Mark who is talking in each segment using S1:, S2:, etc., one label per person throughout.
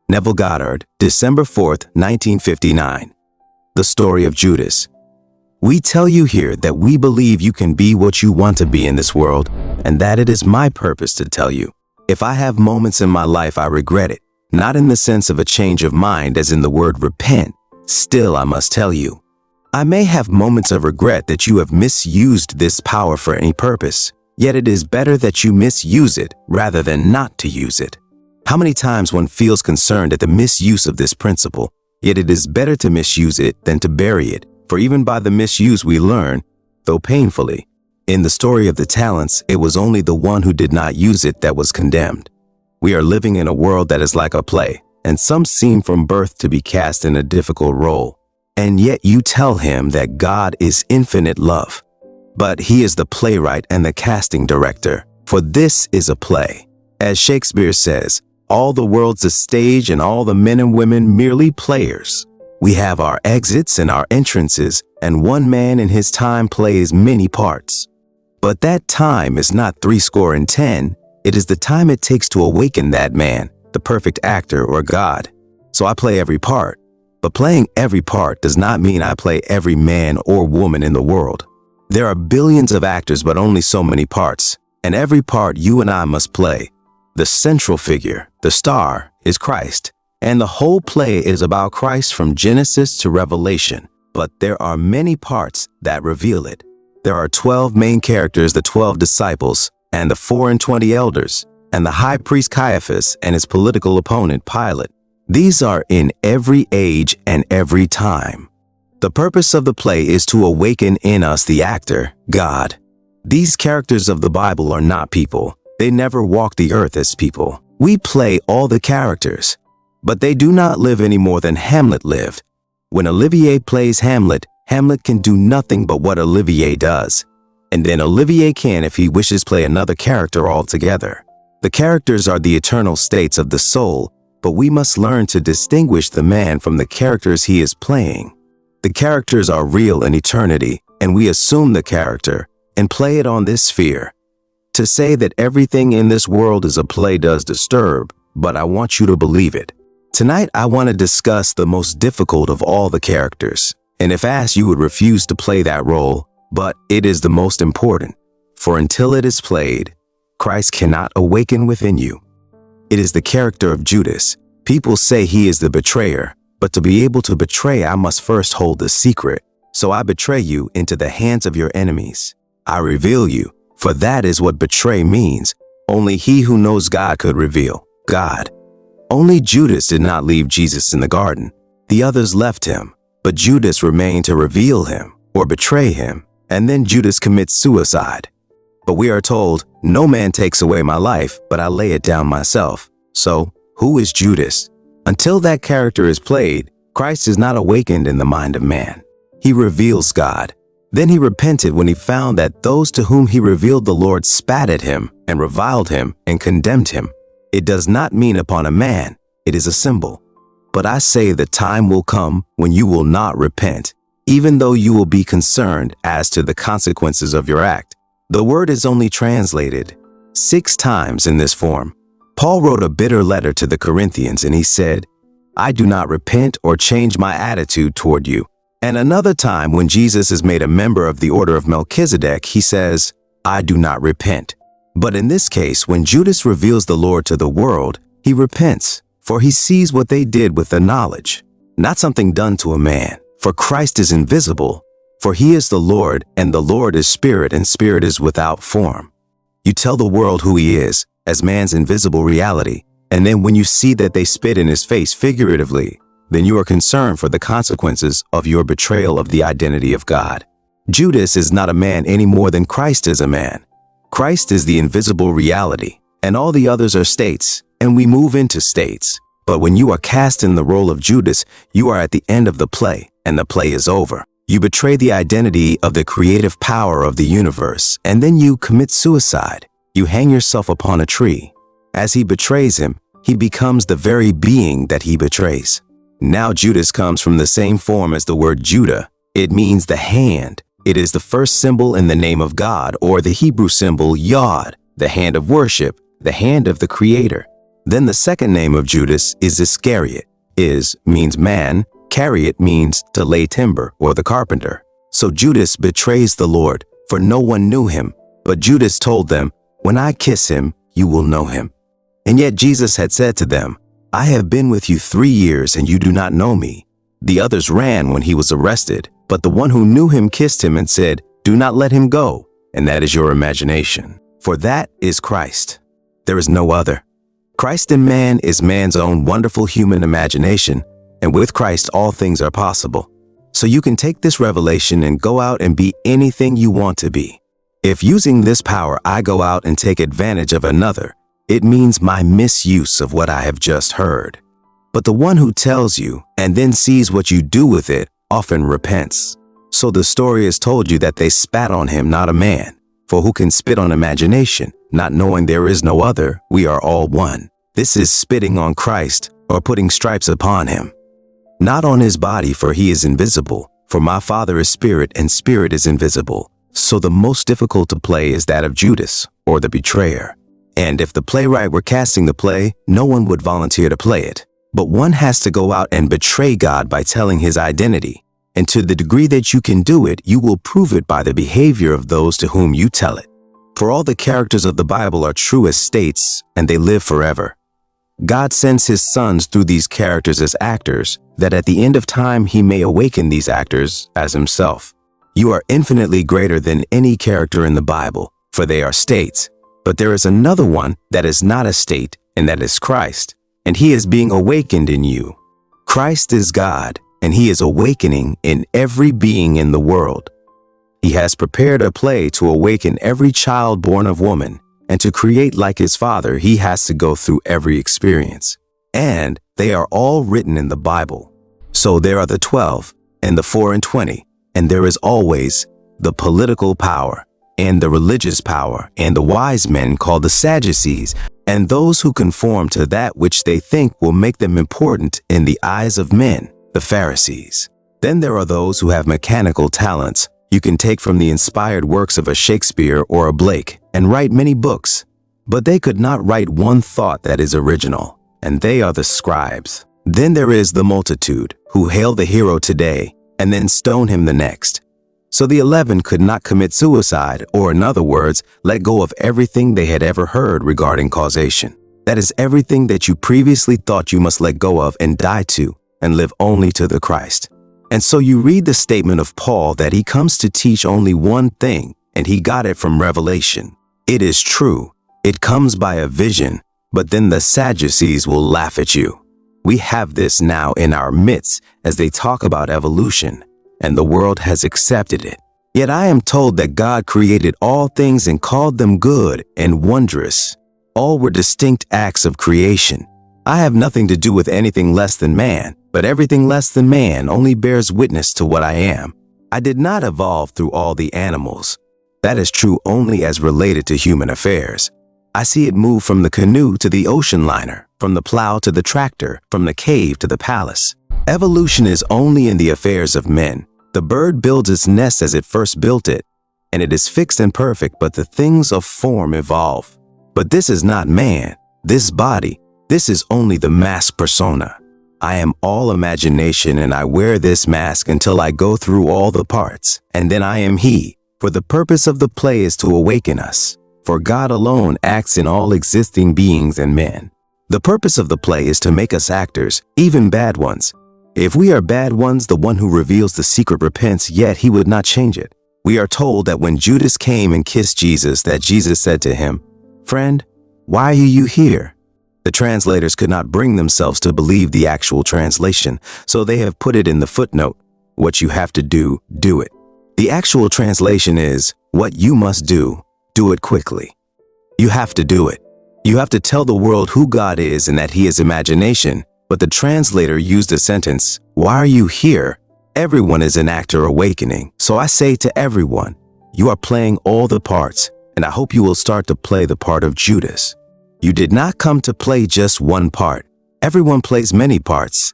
S1: Neville Goddard, December 4th, 1959. The Story of Judas. We tell you here that we believe you can be what you want to be in this world, and that it is my purpose to tell you. If I have moments in my life I regret it, not in the sense of a change of mind as in the word repent, still I must tell you. I may have moments of regret that you have misused this power for any purpose, yet it is better that you misuse it rather than not to use it. How many times one feels concerned at the misuse of this principle, yet it is better to misuse it than to bury it, for even by the misuse we learn, though painfully. In the story of the talents, it was only the one who did not use it that was condemned. We are living in a world that is like a play, and some seem from birth to be cast in a difficult role. And yet you tell him that God is infinite love. But he is the playwright and the casting director, for this is a play. As Shakespeare says, all the world's a stage and all the men and women merely players. We have our exits and our entrances, and one man in his time plays many parts. But that time is not 70, it is the time it takes to awaken that man, the perfect actor or God. So I play every part. But playing every part does not mean I play every man or woman in the world. There are billions of actors but only so many parts, and every part you and I must play. The central figure, the star, is Christ, and the whole play is about Christ from Genesis to Revelation. But there are many parts that reveal it. There are 12 main characters, the 12 disciples, and the 24 elders, and the high priest Caiaphas and his political opponent Pilate. These are in every age and every time. The purpose of the play is to awaken in us the actor, God. These characters of the Bible are not people. They never walk the earth as people. We play all the characters, but they do not live any more than Hamlet lived. When Olivier plays Hamlet, Hamlet can do nothing but what Olivier does. And then Olivier can, if he wishes, play another character altogether. The characters are the eternal states of the soul, but we must learn to distinguish the man from the characters he is playing. The characters are real in eternity, and we assume the character and play it on this sphere. To say that everything in this world is a play does disturb, but I want you to believe it. Tonight I want to discuss the most difficult of all the characters, and if asked you would refuse to play that role, but it is the most important, for until it is played, Christ cannot awaken within you. It is the character of Judas. People say he is the betrayer, but to be able to betray I must first hold the secret. So I betray you into the hands of your enemies. I reveal you, for that is what betray means. Only he who knows God could reveal God. Only Judas did not leave Jesus in the garden. The others left him, but Judas remained to reveal him or betray him, and then Judas commits suicide. But we are told, no man takes away my life, but I lay it down myself. So, who is Judas? Until that character is played, Christ is not awakened in the mind of man. He reveals God. Then he repented when he found that those to whom he revealed the Lord spat at him and reviled him and condemned him. It does not mean upon a man, it is a symbol. But I say the time will come when you will not repent, even though you will be concerned as to the consequences of your act. The word is only translated 6 times in this form. Paul wrote a bitter letter to the Corinthians and he said, I do not repent or change my attitude toward you. And another time when Jesus is made a member of the order of Melchizedek, he says, I do not repent. But in this case, when Judas reveals the Lord to the world, he repents, for he sees what they did with the knowledge, not something done to a man. For Christ is invisible, for he is the Lord, and the Lord is spirit, and spirit is without form. You tell the world who he is, as man's invisible reality, and then when you see that they spit in his face figuratively, then you are concerned for the consequences of your betrayal of the identity of God. Judas is not a man any more than Christ is a man. Christ is the invisible reality, and all the others are states, and we move into states. But when you are cast in the role of Judas, you are at the end of the play, and the play is over. You betray the identity of the creative power of the universe, and then you commit suicide. You hang yourself upon a tree. As he betrays him, he becomes the very being that he betrays. Now Judas comes from the same form as the word Judah. It means the hand. It is the first symbol in the name of God, or the Hebrew symbol Yod, the hand of worship, the hand of the Creator. Then the second name of Judas is Iscariot. Means man, Cariot means to lay timber or the carpenter. So Judas betrays the Lord, for no one knew him. But Judas told them, "When I kiss him, you will know him." And yet Jesus had said to them, "I have been with you 3 years and you do not know me." The others ran when he was arrested, but the one who knew him kissed him and said, "Do not let him go." And that is your imagination. For that is Christ. There is no other. Christ in man is man's own wonderful human imagination, and with Christ all things are possible. So you can take this revelation and go out and be anything you want to be. If using this power I go out and take advantage of another, it means my misuse of what I have just heard. But the one who tells you and then sees what you do with it often repents. So the story is told you that they spat on him, not a man. For who can spit on imagination, not knowing there is no other? We are all one. This is spitting on Christ, or putting stripes upon him. Not on his body, for he is invisible. For my Father is spirit, and spirit is invisible. So the most difficult to play is that of Judas, or the betrayer. And if the playwright were casting the play, no one would volunteer to play it. But one has to go out and betray God by telling his identity. And to the degree that you can do it, you will prove it by the behavior of those to whom you tell it. For all the characters of the Bible are true as states, and they live forever. God sends his sons through these characters as actors, that at the end of time he may awaken these actors as himself. You are infinitely greater than any character in the Bible, for they are states. But there is another one that is not a state, and that is Christ, and he is being awakened in you. Christ is God, and he is awakening in every being in the world. He has prepared a play to awaken every child born of woman, and to create like his Father, he has to go through every experience. And they are all written in the Bible. So there are the 12, and the 4 and 20, and there is always the political power, and the religious power, and the wise men called the Sadducees, and those who conform to that which they think will make them important in the eyes of men, the Pharisees. Then there are those who have mechanical talents. You can take from the inspired works of a Shakespeare or a Blake and write many books, but they could not write one thought that is original, and they are the scribes. Then there is the multitude who hail the hero today and then stone him the next. So the 11 could not commit suicide, or in other words, let go of everything they had ever heard regarding causation. That is everything that you previously thought you must let go of and die to, and live only to the Christ. And so you read the statement of Paul that he comes to teach only one thing, and he got it from revelation. It is true. It comes by a vision, but then the Sadducees will laugh at you. We have this now in our midst as they talk about evolution, and the world has accepted it. Yet I am told that God created all things and called them good and wondrous. All were distinct acts of creation. I have nothing to do with anything less than man, but everything less than man only bears witness to what I am. I did not evolve through all the animals. That is true only as related to human affairs. I see it move from the canoe to the ocean liner, from the plow to the tractor, from the cave to the palace. Evolution is only in the affairs of men. The bird builds its nest as it first built it, and it is fixed and perfect, but the things of form evolve. But this is not man, this body. This is only the mask persona. I am all imagination, and I wear this mask until I go through all the parts, and then I am he. For the purpose of the play is to awaken us. For God alone acts in all existing beings and men. The purpose of the play is to make us actors, even bad ones. If we are bad ones, the one who reveals the secret repents, yet he would not change it. We are told that when Judas came and kissed Jesus, that Jesus said to him, "Friend, why are you here?" The translators could not bring themselves to believe the actual translation, so they have put it in the footnote. What you have to do, do it. The actual translation is, what you must do it quickly. You have to do it. You have to tell the world who God is and that he is imagination. But the translator used a sentence, "Why are you here?" Everyone is an actor awakening. So I say to everyone, you are playing all the parts, and I hope you will start to play the part of Judas. You did not come to play just one part. Everyone plays many parts.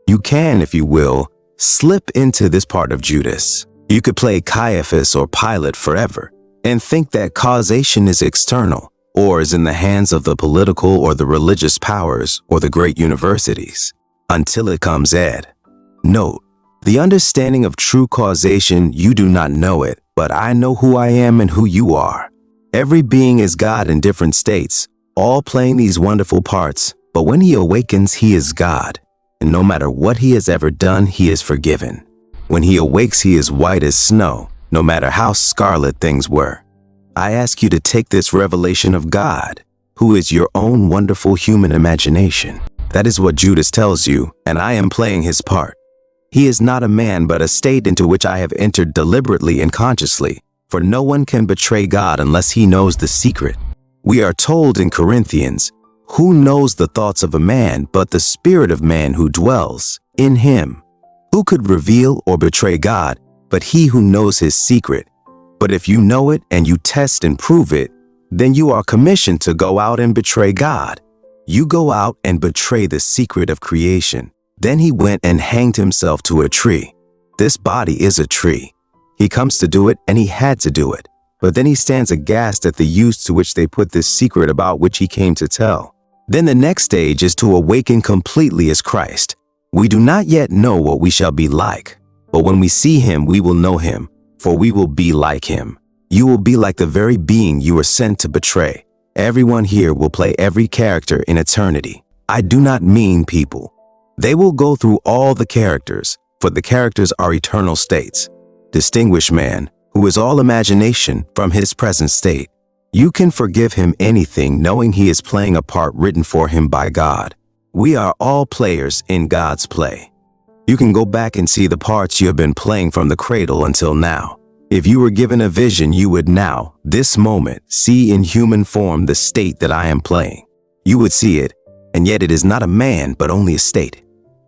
S1: You can, if you will, slip into this part of Judas. You could play Caiaphas or Pilate forever and think that causation is external, or is in the hands of the political or the religious powers or the great universities. Until it comes Ed. Note, the understanding of true causation, you do not know it, but I know who I am and who you are. Every being is God in different states, all playing these wonderful parts, but when he awakens, he is God. And no matter what he has ever done, he is forgiven. When he awakes, he is white as snow, no matter how scarlet things were. I ask you to take this revelation of God, who is your own wonderful human imagination. That is what Judas tells you, and I am playing his part. He is not a man, but a state into which I have entered deliberately and consciously, for no one can betray God unless he knows the secret. We are told in Corinthians, who knows the thoughts of a man but the spirit of man who dwells in him? Who could reveal or betray God but he who knows his secret? But if you know it and you test and prove it, then you are commissioned to go out and betray God. You go out and betray the secret of creation. Then he went and hanged himself to a tree. This body is a tree. He comes to do it, and he had to do it. But then he stands aghast at the use to which they put this secret about which he came to tell. Then the next stage is to awaken completely as Christ. We do not yet know what we shall be like, but when we see him, we will know him, for we will be like him. You will be like the very being you were sent to betray. Everyone here will play every character in eternity. I do not mean people. They will go through all the characters, for the characters are eternal states. Distinguished man, who is all imagination from his present state. You can forgive him anything knowing he is playing a part written for him by God. We are all players in God's play. You can go back and see the parts you have been playing from the cradle until now. If you were given a vision, you would now, this moment, see in human form the state that I am playing. You would see it, and yet it is not a man, but only a state.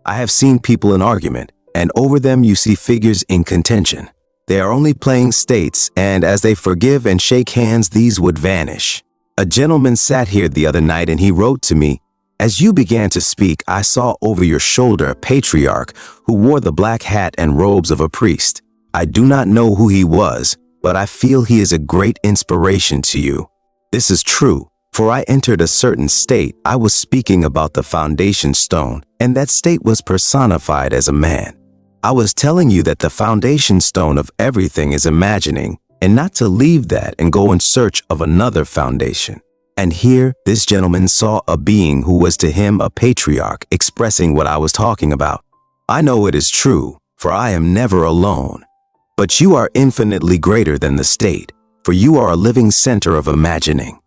S1: I have seen people in argument, and over them you see figures in contention. They are only playing states, and as they forgive and shake hands, these would vanish. A gentleman sat here the other night, and he wrote to me, as you began to speak, I saw over your shoulder a patriarch who wore the black hat and robes of a priest. I do not know who he was, but I feel he is a great inspiration to you. This is true, for I entered a certain state. I was speaking about the foundation stone, and that state was personified as a man. I was telling you that the foundation stone of everything is imagining, and not to leave that and go in search of another foundation. And here, this gentleman saw a being who was to him a patriarch expressing what I was talking about. I know it is true, for I am never alone. But you are infinitely greater than the state, for you are a living center of imagining.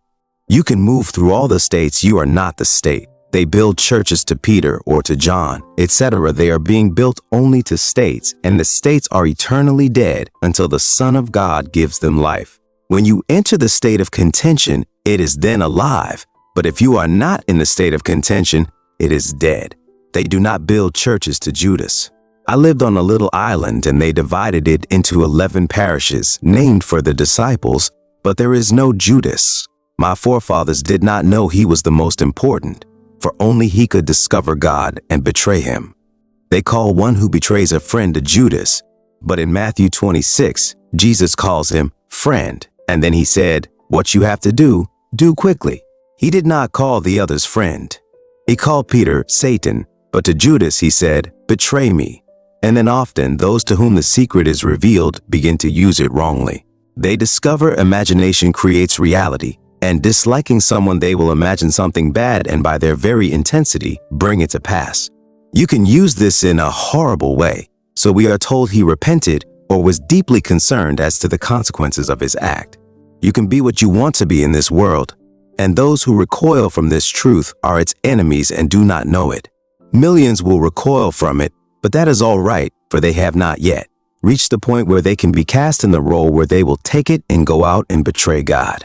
S1: You can move through all the states. You are not the state. They build churches to Peter or to John, etc. They are being built only to states, and the states are eternally dead until the Son of God gives them life. When you enter the state of contention, it is then alive. But if you are not in the state of contention, it is dead. They do not build churches to Judas. I lived on a little island, and they divided it into 11 parishes, named for the disciples, but there is no Judas. My forefathers did not know he was the most important, for only he could discover God and betray him. They call one who betrays a friend a Judas, but in Matthew 26, Jesus calls him friend, and then he said, what you have to do, do quickly. He did not call the others friend. He called Peter Satan, but to Judas he said, betray me. And then often those to whom the secret is revealed begin to use it wrongly. They discover imagination creates reality, and disliking someone they will imagine something bad and by their very intensity bring it to pass. You can use this in a horrible way, so we are told he repented or was deeply concerned as to the consequences of his act. You can be what you want to be in this world, and those who recoil from this truth are its enemies and do not know it. Millions will recoil from it, but that is all right, for they have not yet reached the point where they can be cast in the role where they will take it and go out and betray God.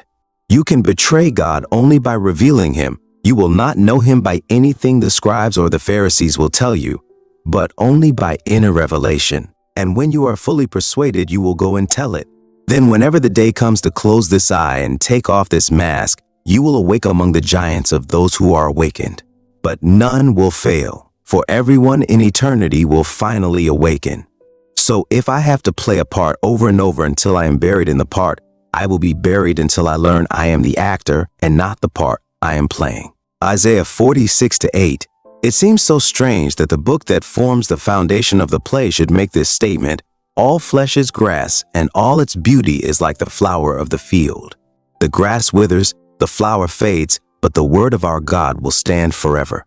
S1: You can betray God only by revealing him. You will not know him by anything the scribes or the Pharisees will tell you, but only by inner revelation. And when you are fully persuaded, you will go and tell it. Then whenever the day comes to close this eye and take off this mask, you will awake among the giants of those who are awakened. But none will fail, for everyone in eternity will finally awaken. So if I have to play a part over and over until I am buried in the part, I will be buried until I learn I am the actor and not the part I am playing. Isaiah 46:8. It seems so strange that the book that forms the foundation of the play should make this statement: all flesh is grass, and all its beauty is like the flower of the field. The grass withers, the flower fades, but the word of our God will stand forever.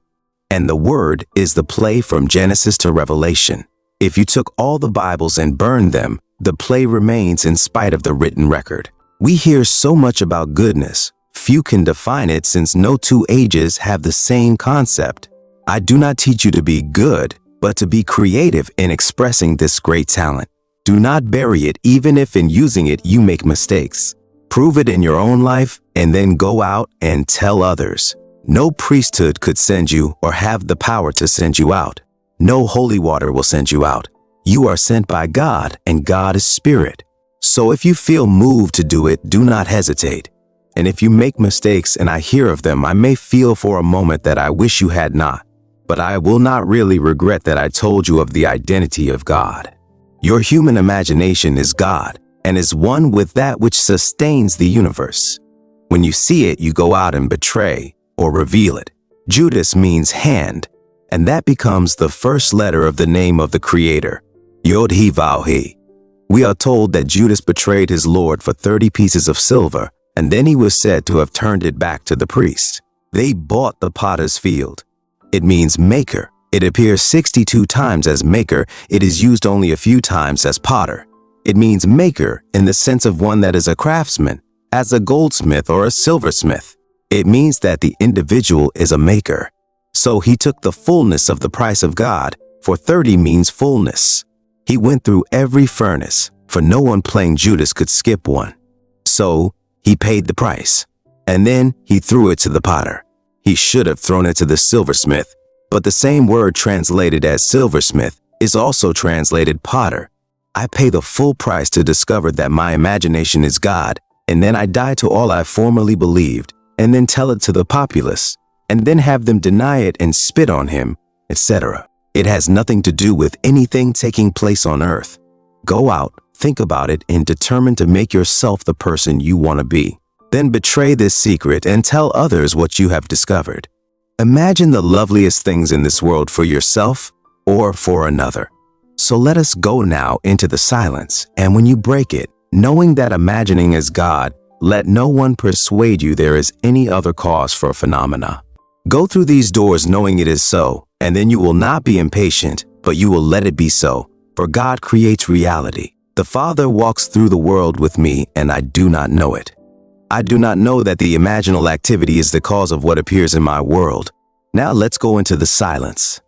S1: And the word is the play from Genesis to Revelation. If you took all the Bibles and burned them, the play remains in spite of the written record. We hear so much about goodness. Few can define it since no two ages have the same concept. I do not teach you to be good, but to be creative in expressing this great talent. Do not bury it even if in using it you make mistakes. Prove it in your own life and then go out and tell others. No priesthood could send you or have the power to send you out. No holy water will send you out. You are sent by God, and God is spirit. So if you feel moved to do it, do not hesitate. And if you make mistakes and I hear of them, I may feel for a moment that I wish you had not. But I will not really regret that I told you of the identity of God. Your human imagination is God and is one with that which sustains the universe. When you see it, you go out and betray or reveal it. Judas means hand, and that becomes the first letter of the name of the Creator, Yod-He-Vav-He. We are told that Judas betrayed his Lord for 30 pieces of silver, and then he was said to have turned it back to the priest. They bought the potter's field. It means maker. It appears 62 times as maker. It is used only a few times as potter. It means maker in the sense of one that is a craftsman, as a goldsmith or a silversmith. It means that the individual is a maker. So he took the fullness of the price of God, for 30 means fullness. He went through every furnace, for no one playing Judas could skip one. So he paid the price, and then he threw it to the potter. He should have thrown it to the silversmith, but the same word translated as silversmith is also translated potter. I pay the full price to discover that my imagination is God, and then I die to all I formerly believed, and then tell it to the populace, and then have them deny it and spit on him, etc. It has nothing to do with anything taking place on earth. Go out, think about it, and determine to make yourself the person you want to be. Then betray this secret and tell others what you have discovered. Imagine the loveliest things in this world for yourself or for another. So let us go now into the silence, and when you break it, knowing that imagining is God, let no one persuade you there is any other cause for phenomena. Go through these doors knowing it is so, and then you will not be impatient, but you will let it be so, for God creates reality. The Father walks through the world with me, and I do not know it. I do not know that the imaginal activity is the cause of what appears in my world. Now let's go into the silence.